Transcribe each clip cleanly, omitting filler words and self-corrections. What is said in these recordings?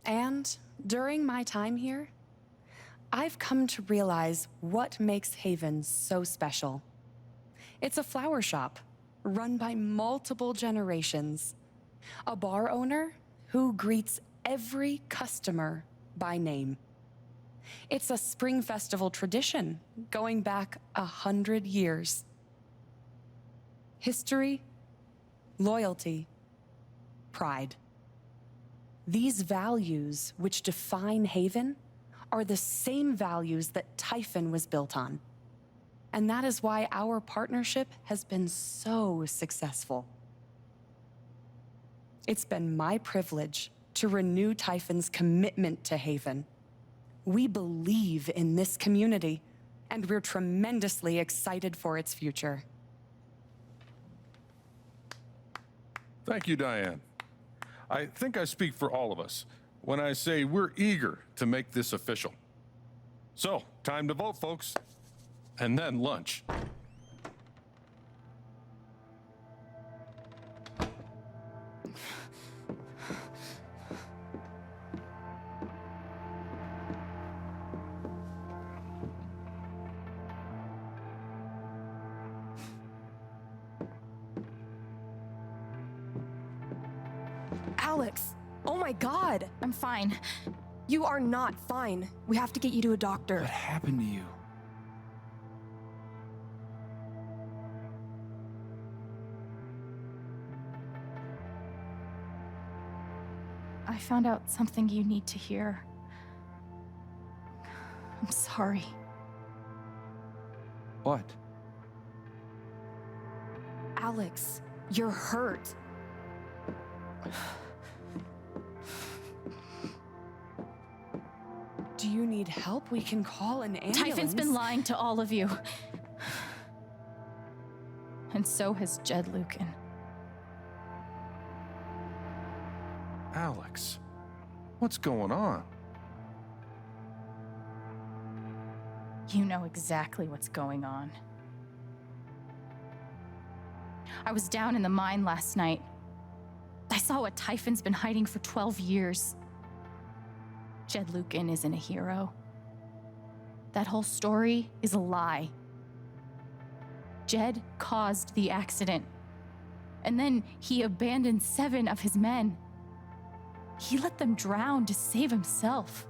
And during my time here, I've come to realize what makes Haven so special. It's a flower shop run by multiple generations. A bar owner who greets every customer by name. It's a spring festival tradition going back 100 years. History, loyalty, pride. These values which define Haven are the same values that Typhon was built on. And that is why our partnership has been so successful. It's been my privilege to renew Typhon's commitment to Haven. We believe in this community, and we're tremendously excited for its future. Thank you, Diane. I think I speak for all of us when I say we're eager to make this official. So, time to vote, folks. And then lunch. Alex! Oh my God! I'm fine. You are not fine. We have to get you to a doctor. What happened to you? I found out something you need to hear. I'm sorry. What? Alex, you're hurt. Do you need help? We can call an ambulance. Typhon's been lying to all of you. And so has Jed Lucan. Alex, what's going on? You know exactly what's going on. I was down in the mine last night. I saw what Typhon's been hiding for 12 years. Jed Lucan isn't a hero. That whole story is a lie. Jed caused the accident. And then he abandoned 7 of his men. He let them drown to save himself.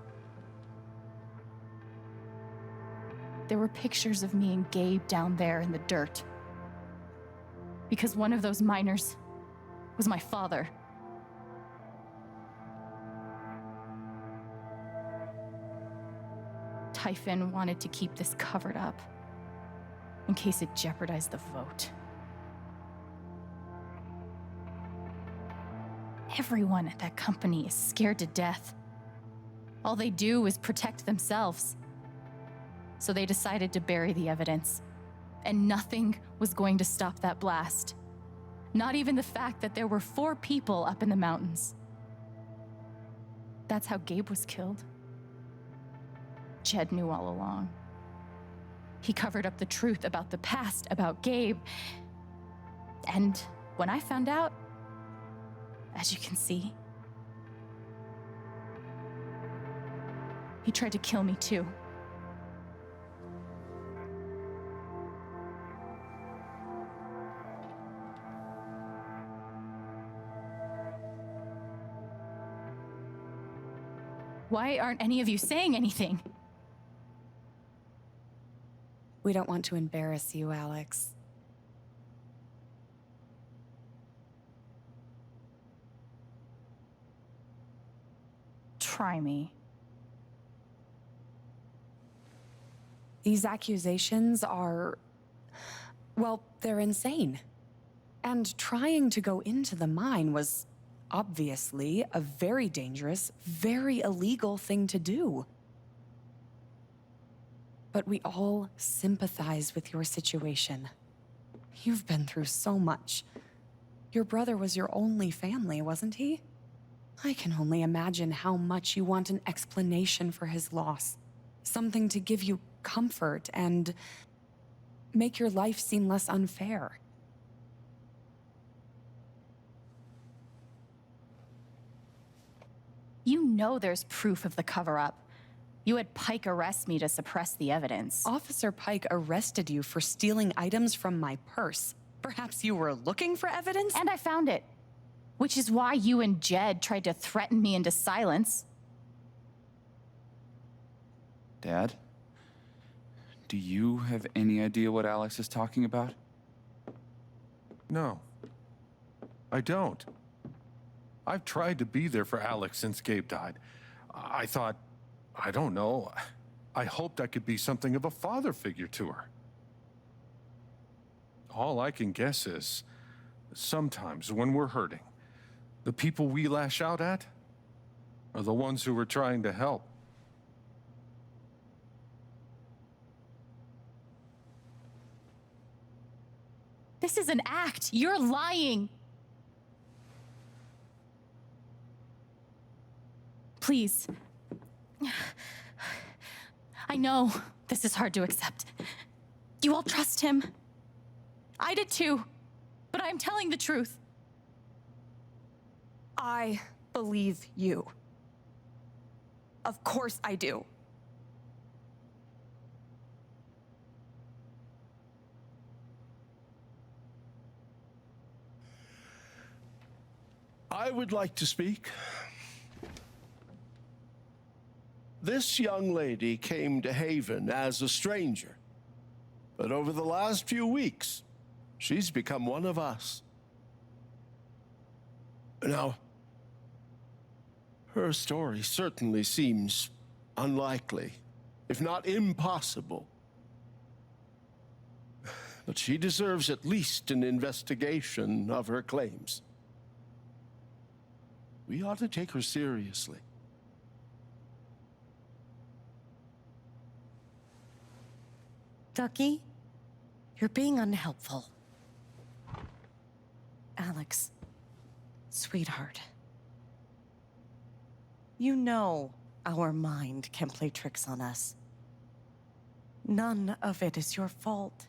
There were pictures of me and Gabe down there in the dirt. Because one of those miners was my father. Typhon wanted to keep this covered up in case it jeopardized the vote. Everyone at that company is scared to death. All they do is protect themselves. So they decided to bury the evidence. And nothing was going to stop that blast. Not even the fact that there were 4 people up in the mountains. That's how Gabe was killed. Jed knew all along. He covered up the truth about the past, about Gabe. And when I found out, as you can see, he tried to kill me too. Why aren't any of you saying anything? We don't want to embarrass you, Alex. Try me. These accusations are, well, they're insane. And trying to go into the mine was obviously a very dangerous, very illegal thing to do. But we all sympathize with your situation. You've been through so much. Your brother was your only family, wasn't he? I can only imagine how much you want an explanation for his loss. Something to give you comfort and make your life seem less unfair. You know there's proof of the cover-up. You had Pike arrest me to suppress the evidence. Officer Pike arrested you for stealing items from my purse. Perhaps you were looking for evidence? And I found it. Which is why you and Jed tried to threaten me into silence. Dad? Do you have any idea what Alex is talking about? No, I don't. I've tried to be there for Alex since Gabe died. I thought, I don't know, I hoped I could be something of a father figure to her. All I can guess is, sometimes when we're hurting, the people we lash out at are the ones who we're trying to help. This is an act. You're lying. Please. I know this is hard to accept. You all trust him. I did too, but I'm telling the truth. I believe you. Of course I do. I would like to speak. This young lady came to Haven as a stranger, but over the last few weeks, she's become one of us. Now, her story certainly seems unlikely, if not impossible. But she deserves at least an investigation of her claims. We ought to take her seriously. Taki, you're being unhelpful. Alex, sweetheart. You know our mind can play tricks on us. None of it is your fault.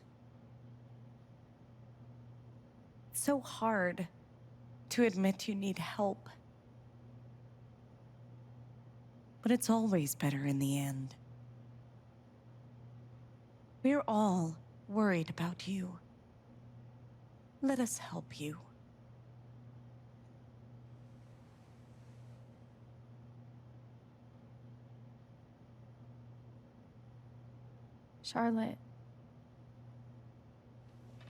It's so hard to admit you need help. But it's always better in the end. We're all worried about you. Let us help you. Charlotte.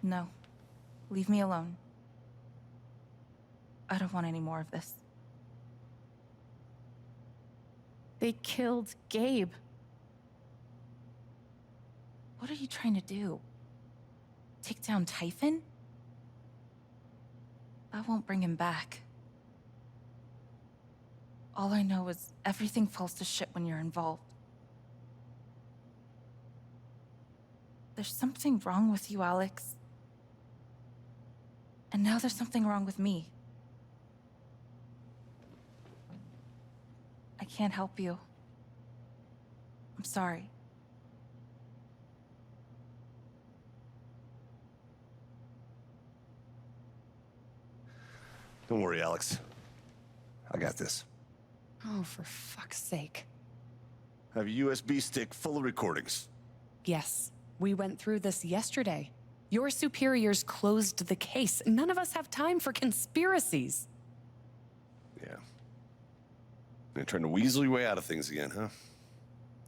No. Leave me alone. I don't want any more of this. They killed Gabe. What are you trying to do? Take down Typhon? That won't bring him back. All I know is everything falls to shit when you're involved. There's something wrong with you, Alex. And now there's something wrong with me. I can't help you. I'm sorry. Don't worry, Alex. I got this. Oh, for fuck's sake. I have a USB stick full of recordings. Yes, we went through this yesterday. Your superiors closed the case. None of us have time for conspiracies. Yeah. You're trying to weasel your way out of things again, huh?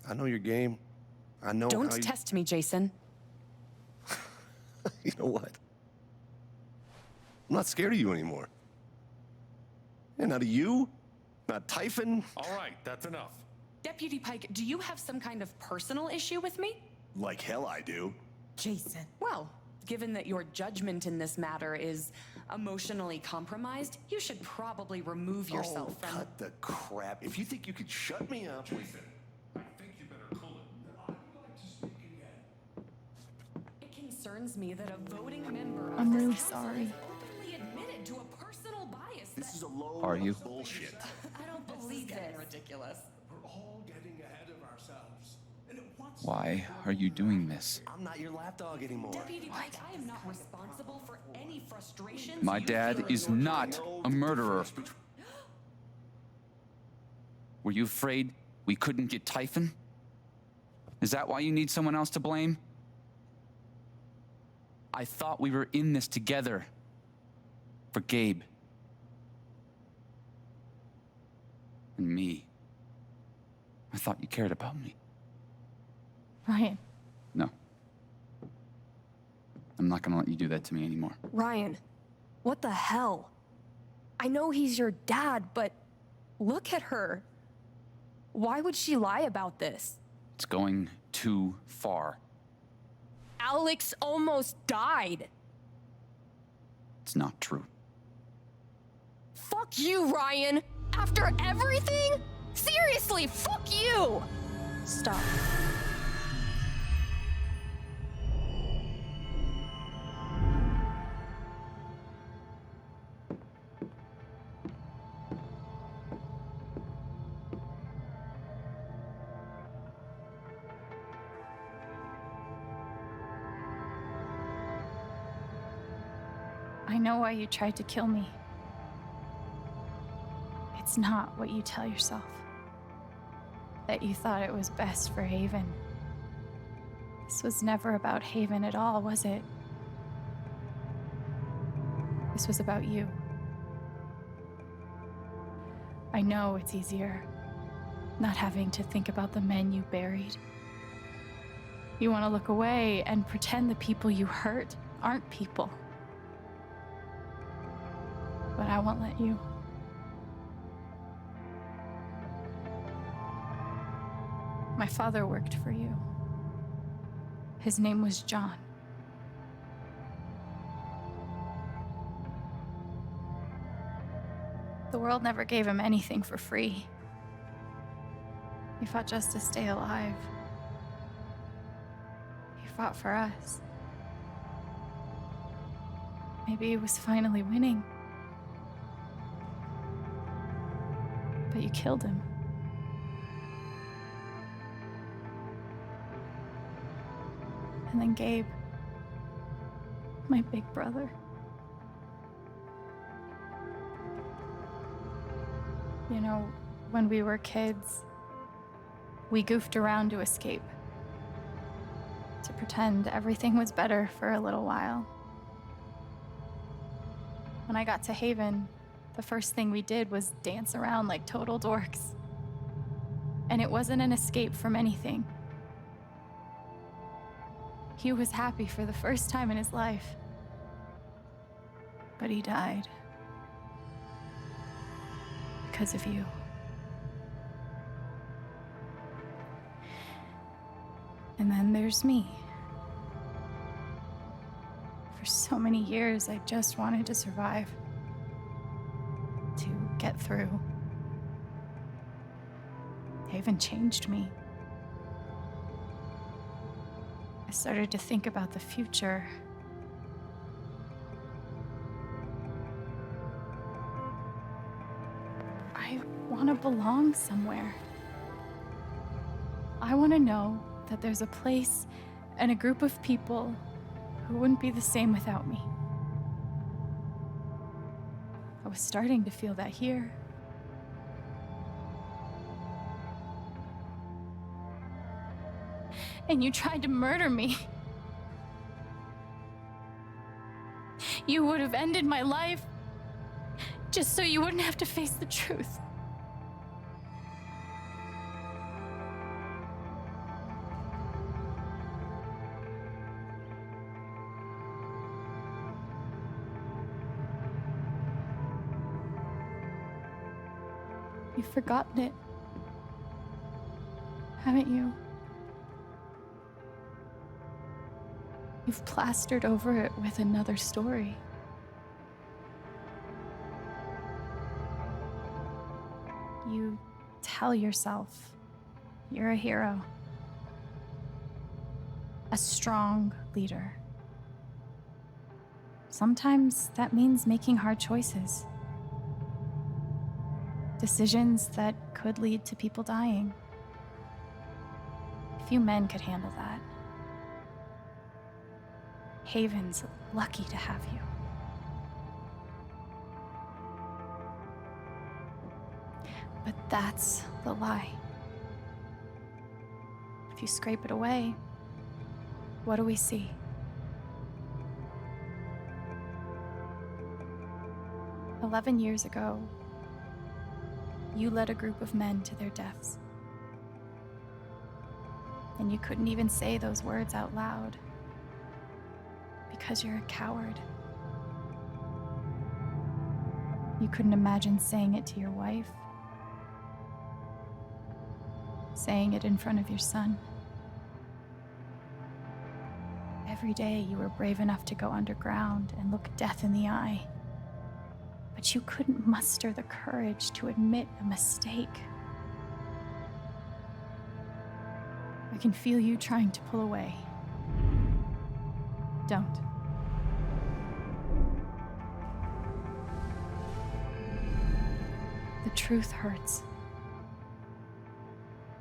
I know your game. I know Don't how you... test me, Jason. You know what? I'm not scared of you anymore. And not of you, not Typhon. All right, that's enough. Deputy Pike, do you have some kind of personal issue with me? Like hell I do. Jason. Well, given that your judgment in this matter is emotionally compromised, you should probably remove yourself Oh, from... cut the crap. If you think you could shut me up... Jason, I think you better cool it. I'd like to speak again. It concerns me that a voting member of I'm this really council sorry. has openly admitted to a personal bias This is a load Are you? of bullshit. I don't believe this. Ridiculous. We're all getting ahead of ourselves. And Why are you doing this? I'm not your lapdog anymore. Deputy Pike, I am not responsible for any frustrations My you dad feel is in your not a murderer. Were you afraid we couldn't get Typhon? Is that why you need someone else to blame? I thought we were in this together. For Gabe. And me. I thought you cared about me. Ryan, No. I'm not gonna let you do that to me anymore. Ryan, what the hell? I know he's your dad, but look at her. Why would she lie about this? It's going too far. Alex almost died. It's not true. Fuck you, Ryan! After everything? Seriously, fuck you! Stop. I know why you tried to kill me. It's not what you tell yourself. That you thought it was best for Haven. This was never about Haven at all, was it? This was about you. I know it's easier not having to think about the men you buried. You want to look away and pretend the people you hurt aren't people. But I won't let you. My father worked for you. His name was John. The world never gave him anything for free. He fought just to stay alive. He fought for us. Maybe he was finally winning. But you killed him. And then Gabe, my big brother. You know, when we were kids, we goofed around to escape. To pretend everything was better for a little while. When I got to Haven, the first thing we did was dance around like total dorks. And it wasn't an escape from anything. He was happy for the first time in his life. But he died. Because of you. And then there's me. For so many years, I just wanted to survive. To get through. Haven changed me. I started to think about the future. I want to belong somewhere. I want to know that there's a place and a group of people who wouldn't be the same without me. I was starting to feel that here. And you tried to murder me. You would have ended my life just so you wouldn't have to face the truth. You've forgotten it, haven't you? You've plastered over it with another story. You tell yourself you're a hero, a strong leader. Sometimes that means making hard choices. Decisions that could lead to people dying. Few men could handle that. Haven's lucky to have you. But that's the lie. If you scrape it away, what do we see? "11 years ago, you led a group of men to their deaths. And you couldn't even say those words out loud because you're a coward. You couldn't imagine saying it to your wife, saying it in front of your son. Every day you were brave enough to go underground and look death in the eye. But you couldn't muster the courage to admit a mistake. I can feel you trying to pull away. Don't. The truth hurts.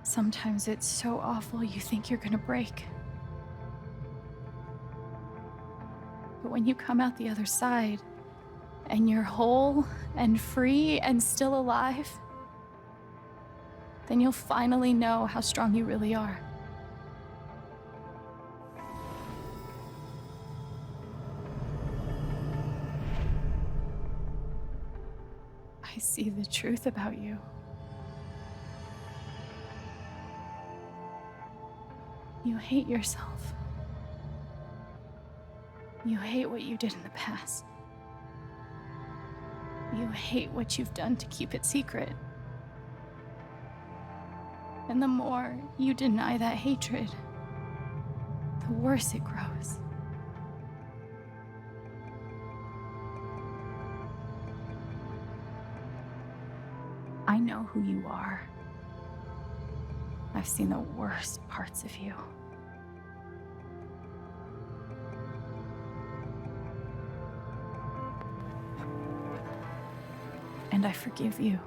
Sometimes it's so awful you think you're gonna break. But when you come out the other side, and you're whole and free and still alive, then you'll finally know how strong you really are. I see the truth about you. You hate yourself. You hate what you did in the past. You hate what you've done to keep it secret. And the more you deny that hatred, the worse it grows. I know who you are. I've seen the worst parts of you. And I forgive you.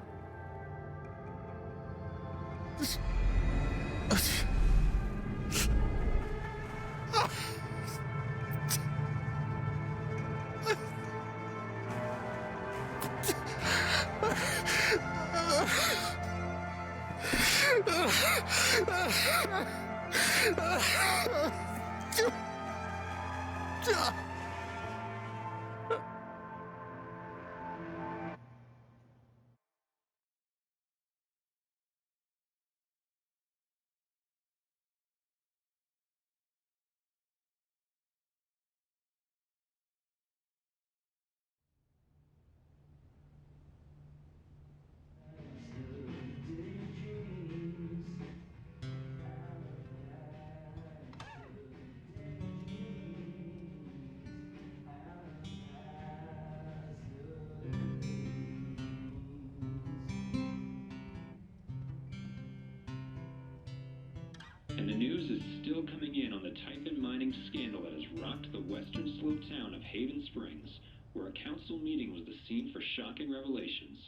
And the news is still coming in on the typhoon mining scandal that has rocked the western slope town of Haven Springs, where a council meeting was the scene for shocking revelations.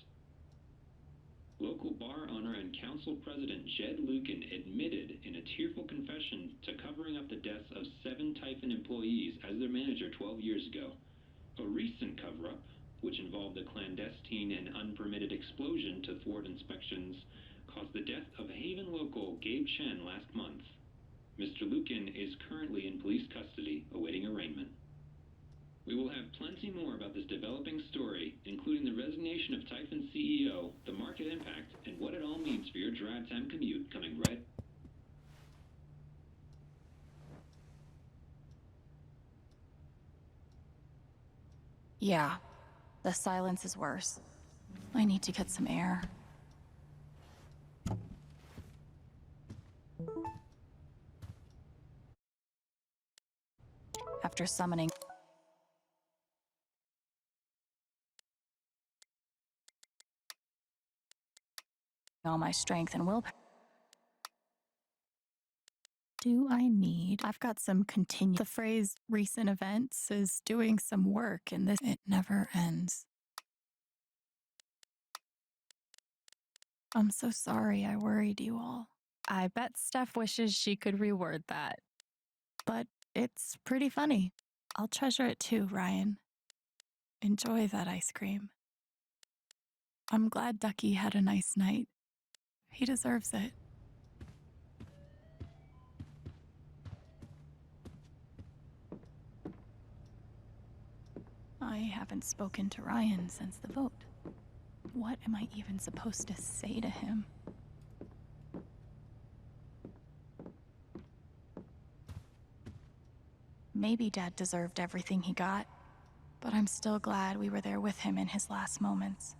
Local bar owner and council president Jed Lucan admitted in a tearful confession to covering up the deaths of 7 Typhon employees as their manager 12 years ago. A recent cover-up, which involved a clandestine and unpermitted explosion to thwart inspections, caused the death of Haven local Gabe Chen last month. Mr. Lucan is currently in police custody, awaiting arraignment. We will have plenty more about this developing story, including the resignation of Typhon CEO, the market impact, and what it all means for your drive time commute, coming right. Yeah, the silence is worse. I need to get some air. After summoning all my strength and willpower. Do I need? I've got some continue. The phrase recent events is doing some work in this. It never ends. I'm so sorry I worried you all. I bet Steph wishes she could reword that. But it's pretty funny. I'll treasure it too, Ryan. Enjoy that ice cream. I'm glad Ducky had a nice night. He deserves it. I haven't spoken to Ryan since the vote. What am I even supposed to say to him? Maybe Dad deserved everything he got, but I'm still glad we were there with him in his last moments.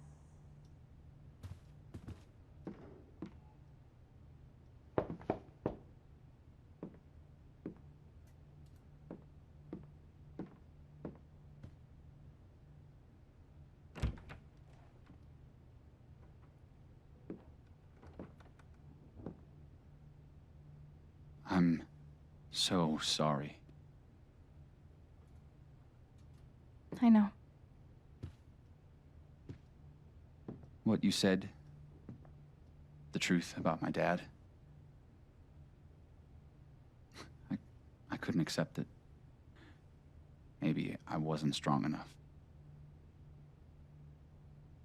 I'm so sorry. I know. What you said, the truth about my dad, I couldn't accept it. Maybe I wasn't strong enough.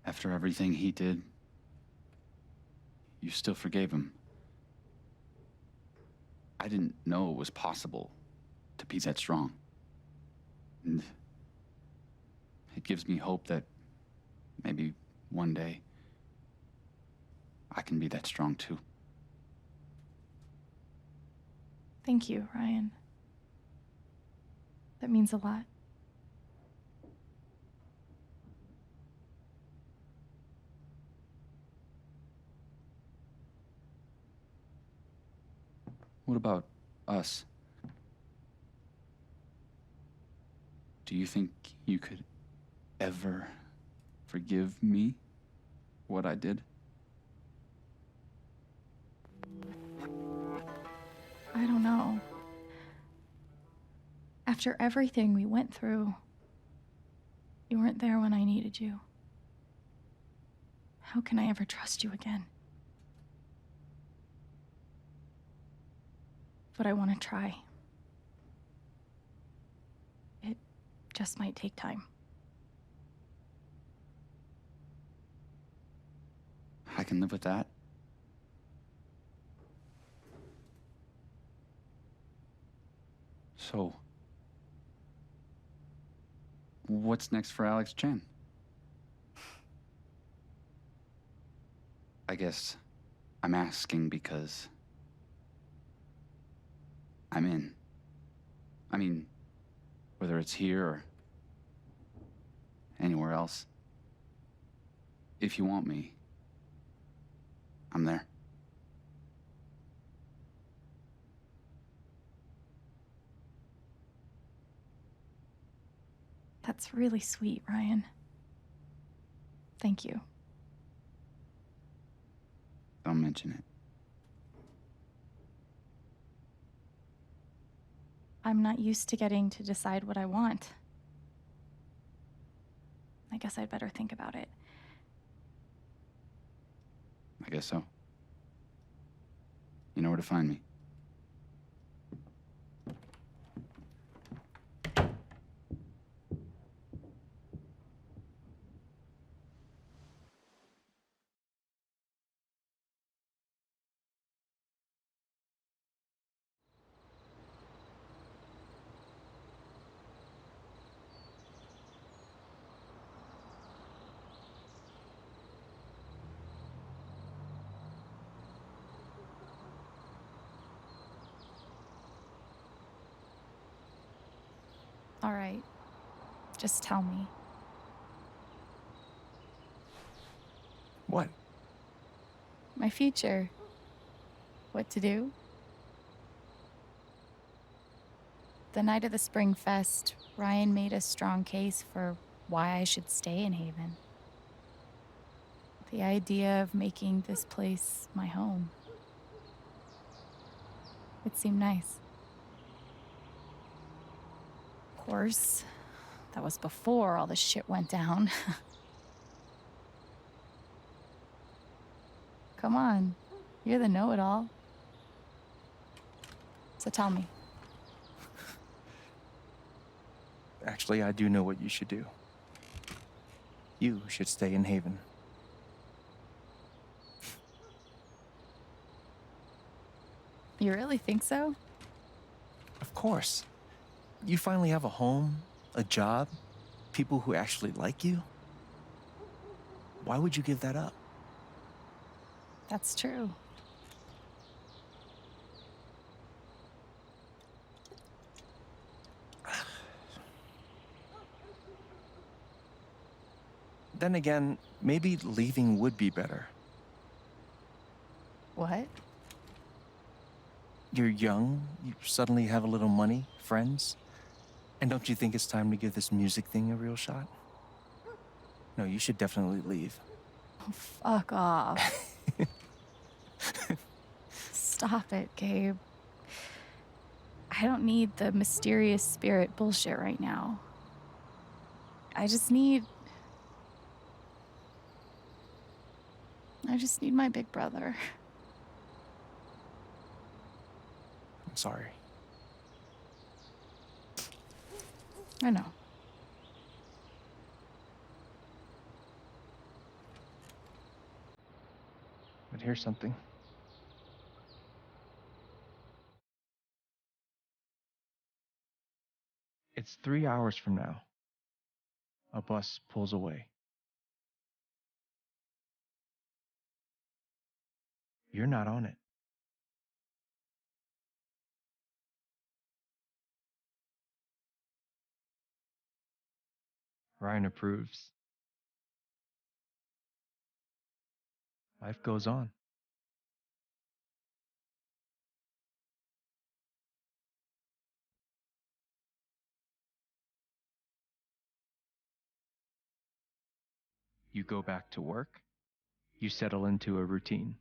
After everything he did, you still forgave him. I didn't know it was possible to be that strong. And it gives me hope that maybe one day I can be that strong too. Thank you, Ryan. That means a lot. What about us? Do you think you could ever forgive me for what I did? I don't know. After everything we went through, you weren't there when I needed you. How can I ever trust you again? But I want to try. It just might take time. I can live with that. So, what's next for Alex Chen? I guess I'm asking because I'm in. I mean, whether it's here or anywhere else. If you want me, I'm there. That's really sweet, Ryan. Thank you. Don't mention it. I'm not used to getting to decide what I want. I guess I'd better think about it. I guess so. You know where to find me. All right. Just tell me. What? My future. What to do? The night of the Spring Fest, Ryan made a strong case for why I should stay in Haven. The idea of making this place my home. It seemed nice. Of course, that was before all the shit went down. Come on, you're the know-it-all. So tell me. Actually, I do know what you should do. You should stay in Haven. You really think so? Of course. You finally have a home, a job, people who actually like you. Why would you give that up? That's true. Then again, maybe leaving would be better. What? You're young, you suddenly have a little money, friends. And don't you think it's time to give this music thing a real shot? No, you should definitely leave. Oh, fuck off. Stop it, Gabe. I don't need the mysterious spirit bullshit right now. I just need my big brother. I'm sorry. I know. But here's something. It's 3 hours from now. A bus pulls away. You're not on it. Ryan approves. Life goes on. You go back to work. You settle into a routine.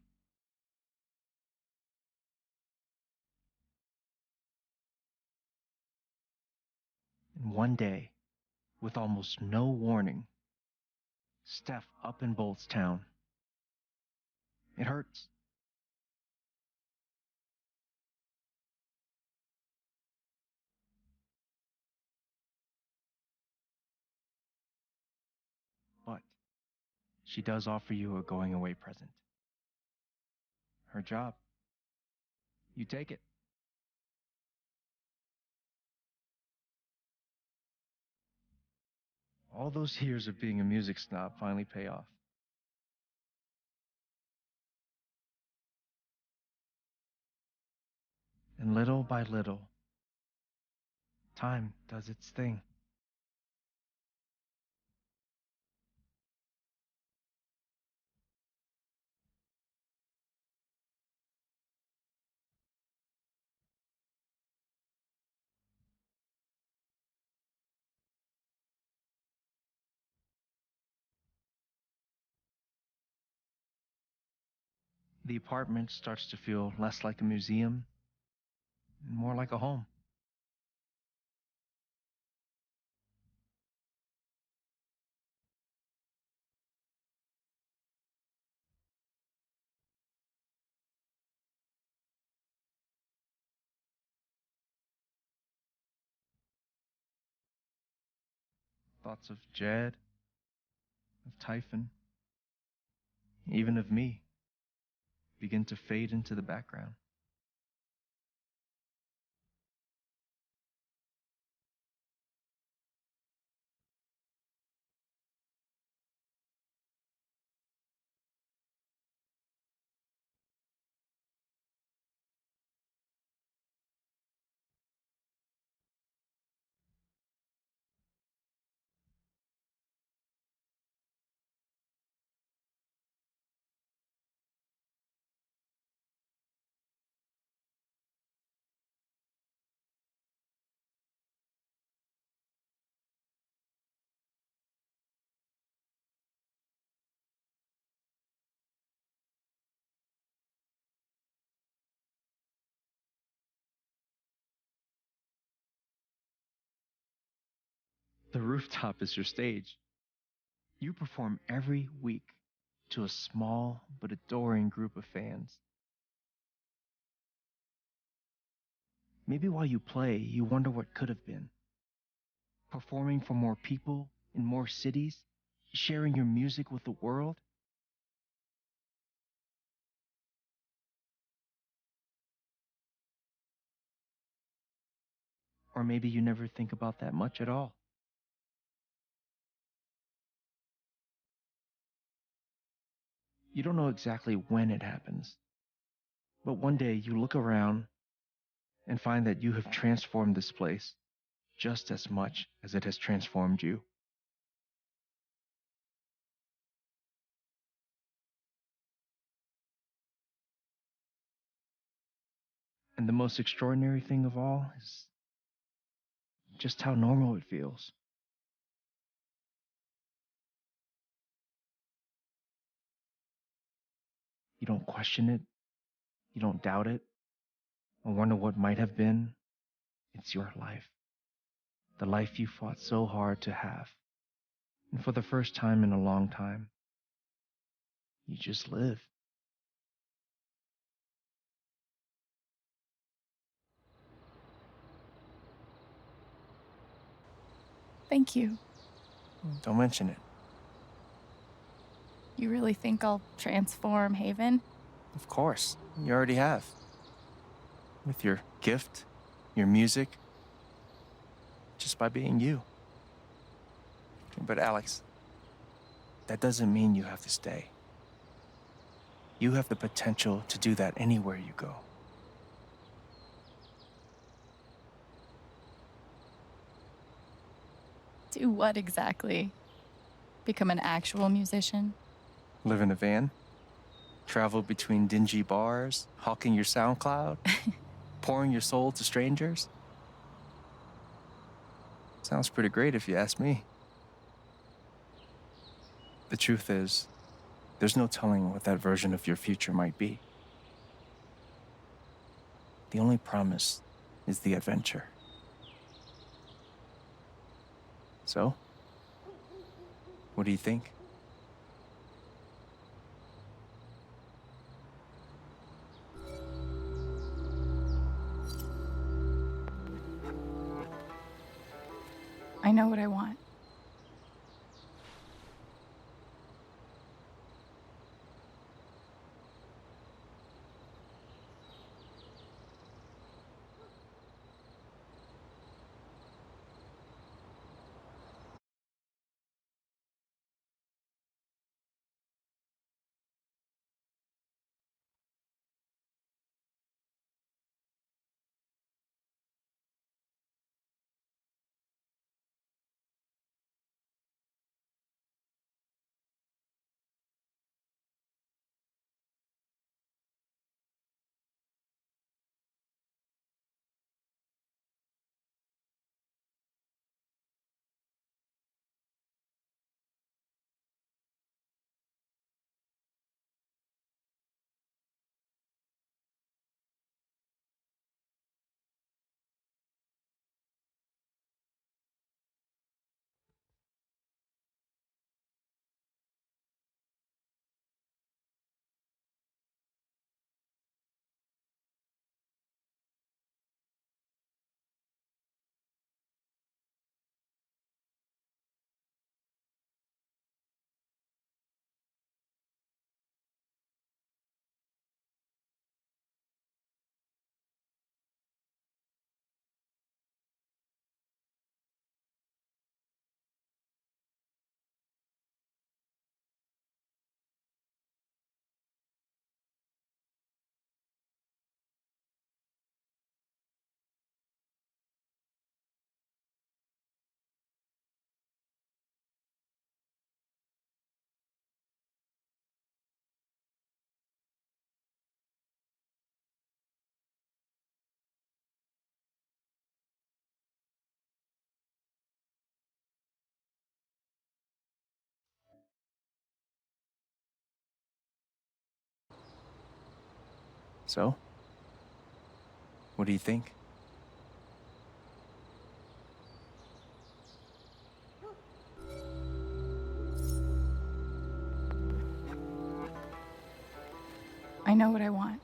And one day, with almost no warning, Steph up and bolts town. It hurts. But she does offer you a going away present. Her job. You take it. All those years of being a music snob finally pay off. And little by little, time does its thing. The apartment starts to feel less like a museum and more like a home. Thoughts of Jed, of Typhon, even of me, begin to fade into the background. The rooftop is your stage. You perform every week to a small but adoring group of fans. Maybe while you play, you wonder what could have been. Performing for more people in more cities, sharing your music with the world. Or maybe you never think about that much at all. You don't know exactly when it happens, but one day you look around and find that you have transformed this place just as much as it has transformed you. And the most extraordinary thing of all is just how normal it feels. You don't question it, you don't doubt it, or wonder what might have been. It's your life. The life you fought so hard to have. And for the first time in a long time, you just live. Thank you. Don't mention it. You really think I'll transform Haven? Of course, you already have. With your gift, your music, just by being you. But Alex, that doesn't mean you have to stay. You have the potential to do that anywhere you go. Do what exactly? Become an actual musician? Live in a van, travel between dingy bars, hawking your SoundCloud, pouring your soul to strangers. Sounds pretty great if you ask me. The truth is, there's no telling what that version of your future might be. The only promise is the adventure. So, what do you think? I know what I want. So, what do you think? I know what I want.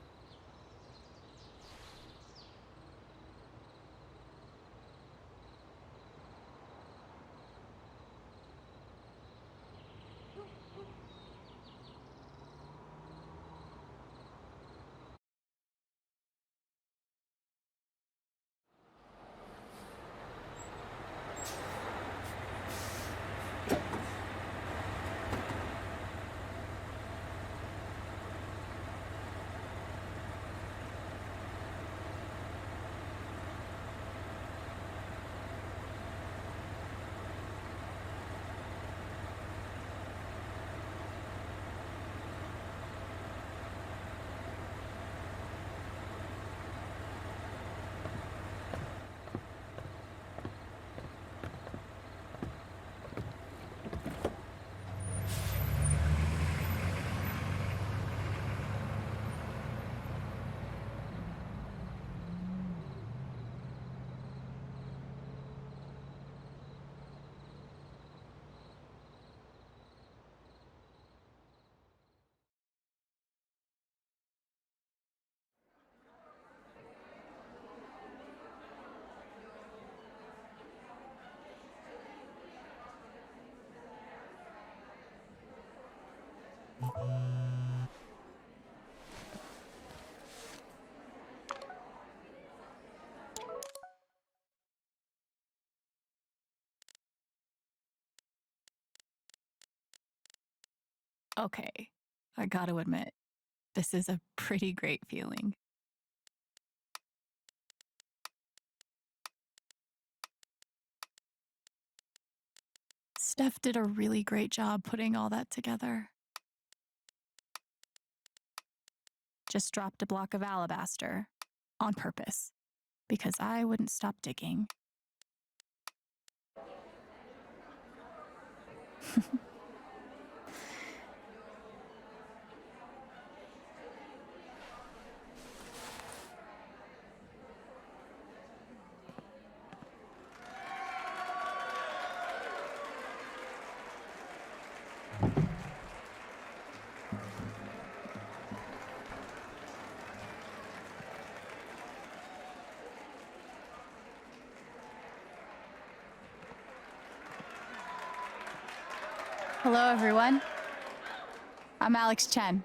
Okay, I gotta admit, this is a pretty great feeling. Steph did a really great job putting all that together. Just dropped a block of alabaster on purpose because I wouldn't stop digging. Hello, everyone. I'm Alex Chen.